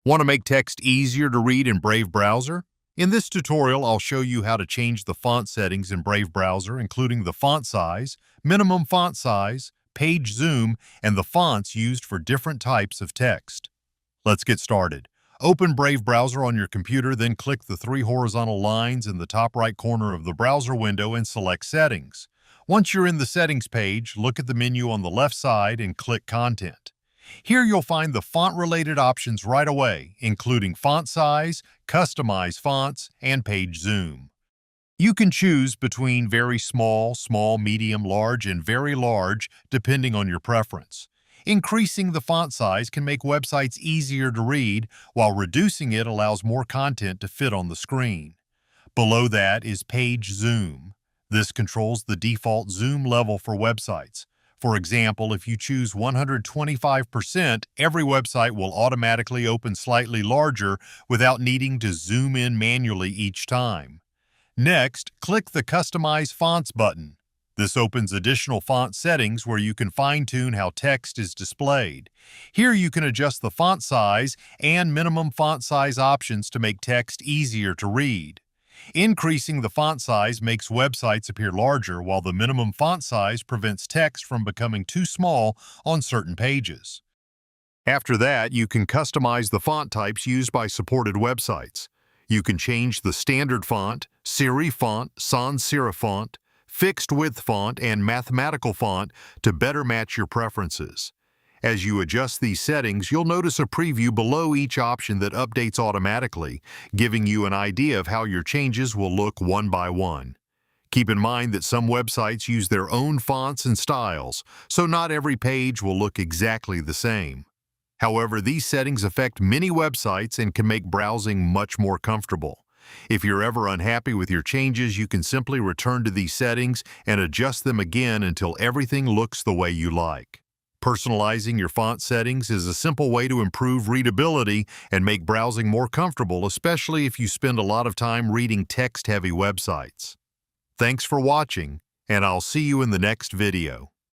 Want to make text easier to read in Brave Browser? In this tutorial, I'll show you how to change the font settings in Brave Browser, including the font size, minimum font size, page zoom, and the fonts used for different types of text. Let's get started. Open Brave Browser on your computer, then click the three horizontal lines in the top right corner of the browser window and select Settings. Once you're in the Settings page, look at the menu on the left side and click Content. Here you'll find the font-related options right away, including font size, customize fonts, and page zoom. You can choose between very small, small, medium, large, and very large, depending on your preference. Increasing the font size can make websites easier to read, while reducing it allows more content to fit on the screen. Below that is page zoom. This controls the default zoom level for websites. For example, if you choose 125%, every website will automatically open slightly larger without needing to zoom in manually each time. Next, click the Customize Fonts button. This opens additional font settings where you can fine-tune how text is displayed. Here you can adjust the font size and minimum font size options to make text easier to read. Increasing the font size makes websites appear larger, while the minimum font size prevents text from becoming too small on certain pages. After that, you can customize the font types used by supported websites. You can change the standard font, serif font, sans serif font, fixed width font, and mathematical font to better match your preferences. As you adjust these settings, you'll notice a preview below each option that updates automatically, giving you an idea of how your changes will look one by one. Keep in mind that some websites use their own fonts and styles, so not every page will look exactly the same. However, these settings affect many websites and can make browsing much more comfortable. If you're ever unhappy with your changes, you can simply return to these settings and adjust them again until everything looks the way you like. Personalizing your font settings is a simple way to improve readability and make browsing more comfortable, especially if you spend a lot of time reading text-heavy websites. Thanks for watching, and I'll see you in the next video.